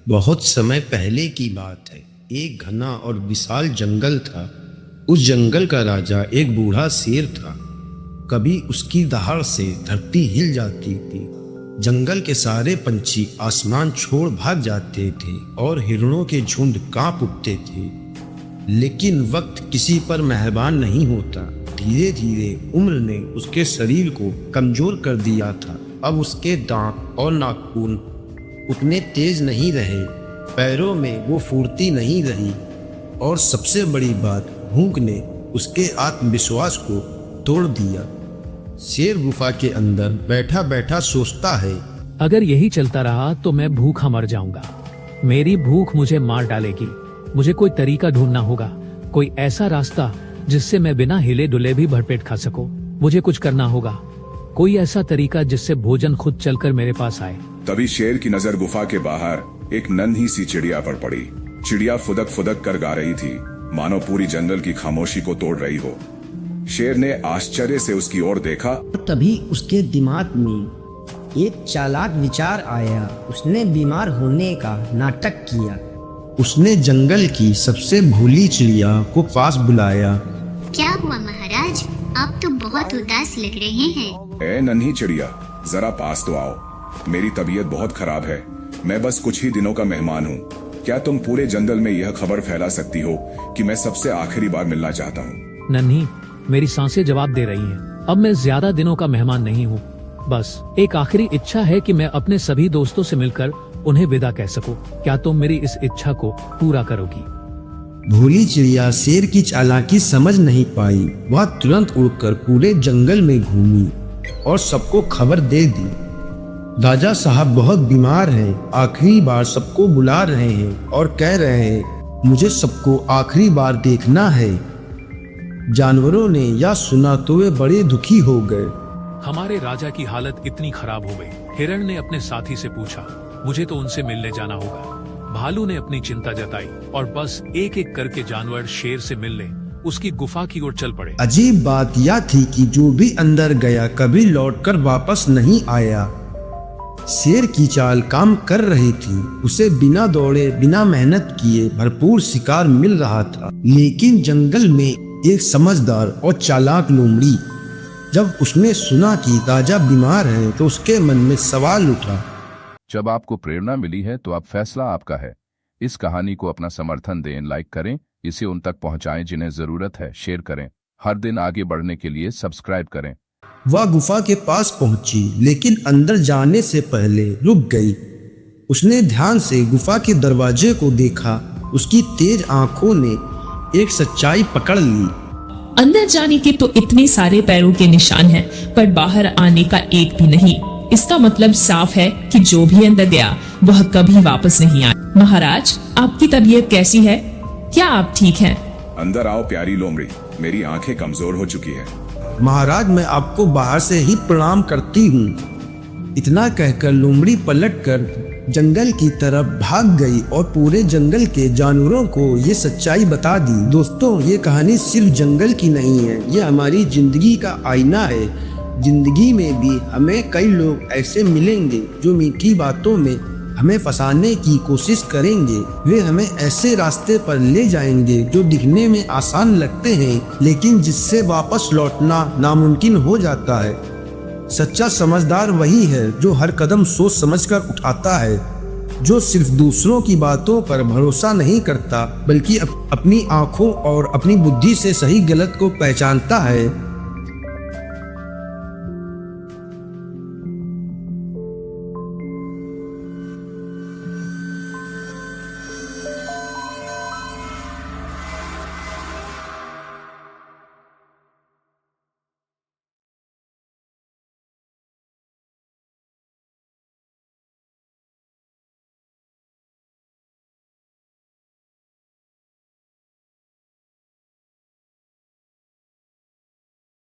बहुत समय पहले की बात है। एक घना और विशाल जंगल था। उस जंगल का राजा एक बूढ़ा शेर था। कभी उसकी दहाड़ से धरती हिल जाती थी, जंगल के सारे पंछी आसमान छोड़ भाग जाते थे और हिरणों के झुंड कांप उठते थे। लेकिन वक्त किसी पर मेहरबान नहीं होता। धीरे धीरे उम्र ने उसके शरीर को कमजोर कर दिया था। अब उसके दांत और नाखून उतने तेज नहीं रहे, पैरों में वो फुर्ती नहीं रही और सबसे बड़ी बात, भूख ने उसके आत्मविश्वास को तोड़ दिया। शेर गुफा के अंदर बैठा बैठा सोचता है, अगर यही चलता रहा तो मैं भूखा मर जाऊंगा। मेरी भूख मुझे मार डालेगी। मुझे कोई तरीका ढूंढना होगा, कोई ऐसा रास्ता जिससे मैं बिना हिले डुले भी भरपेट खा सकूं। मुझे कुछ करना होगा, कोई ऐसा तरीका जिससे भोजन खुद चलकर मेरे पास आए। तभी शेर की नजर गुफा के बाहर एक नन्ही सी चिड़िया पर पड़ी। चिड़िया फुदक फुदक कर गा रही थी, मानो पूरी जंगल की खामोशी को तोड़ रही हो। शेर ने आश्चर्य से उसकी ओर देखा। तभी उसके दिमाग में एक चालाक विचार आया। उसने बीमार होने का नाटक किया। उसने जंगल की सबसे भोली चिड़िया को पास बुलाया। क्या हुआ महाराज, आप तो बहुत उदास लग रहे हैं। ए नन्ही चिड़िया, जरा पास तो आओ। मेरी तबीयत बहुत खराब है। मैं बस कुछ ही दिनों का मेहमान हूँ। क्या तुम पूरे जंगल में यह खबर फैला सकती हो कि मैं सबसे आखिरी बार मिलना चाहता हूँ? नन्ही, मेरी सांसें जवाब दे रही हैं। अब मैं ज्यादा दिनों का मेहमान नहीं हूँ। बस एक आखिरी इच्छा है कि मैं अपने सभी दोस्तों से मिलकर उन्हें विदा कह सकूं। क्या तुम मेरी इस इच्छा को पूरा करोगी? भोली चिड़िया शेर की चालाकी समझ नहीं पाई। वह तुरंत उड़कर पूरे जंगल में घूमी और सबको खबर दे दी। राजा साहब बहुत बीमार हैं, आखिरी बार सबको बुला रहे हैं और कह रहे हैं मुझे सबको आखिरी बार देखना है। जानवरों ने यह सुना तो वे बड़े दुखी हो गए। हमारे राजा की हालत इतनी खराब हो गई। हिरण ने अपने साथी से पूछा, मुझे तो उनसे मिलने जाना होगा। भालू ने अपनी चिंता जताई और बस एक एक करके जानवर शेर से मिलने उसकी गुफा की ओर चल पड़े। अजीब बात यह थी कि जो भी अंदर गया कभी लौटकर वापस नहीं आया। शेर की चाल काम कर रही थी। उसे बिना दौड़े बिना मेहनत किए भरपूर शिकार मिल रहा था। लेकिन जंगल में एक समझदार और चालाक लोमड़ी, जब उसने सुना कि राजा बीमार है तो उसके मन में सवाल उठा। जब आपको प्रेरणा मिली है तो अब फैसला आपका है। इस कहानी को अपना समर्थन दें, लाइक करें, इसे उन तक पहुंचाएं जिन्हें जरूरत है, शेयर करें। हर दिन आगे बढ़ने के लिए सब्सक्राइब करें। वह गुफा के पास पहुंची, लेकिन अंदर जाने से पहले रुक गई। उसने ध्यान से गुफा के दरवाजे को देखा। उसकी तेज आंखों ने एक सच्चाई पकड़ ली। अंदर जाने के तो इतने सारे पैरों के निशान हैं, पर बाहर आने का एक भी नहीं। इसका मतलब साफ है कि जो भी अंदर गया वह कभी वापस नहीं आया। महाराज, आपकी तबीयत कैसी है? क्या आप ठीक हैं? अंदर आओ प्यारी लोमड़ी, मेरी आंखें कमजोर हो चुकी है। महाराज, मैं आपको बाहर से ही प्रणाम करती हूँ। इतना कहकर लोमड़ी पलटकर जंगल की तरफ भाग गई और पूरे जंगल के जानवरों को ये सच्चाई बता दी। दोस्तों, ये कहानी सिर्फ जंगल की नहीं है, ये हमारी जिंदगी का आईना है। जिंदगी में भी हमें कई लोग ऐसे मिलेंगे जो मीठी बातों में हमें फंसाने की कोशिश करेंगे। वे हमें ऐसे रास्ते पर ले जाएंगे जो दिखने में आसान लगते हैं, लेकिन जिससे वापस लौटना नामुमकिन हो जाता है। सच्चा समझदार वही है जो हर कदम सोच समझकर उठाता है, जो सिर्फ दूसरों की बातों पर भरोसा नहीं करता बल्कि अपनी आंखों और अपनी बुद्धि से सही गलत को पहचानता है।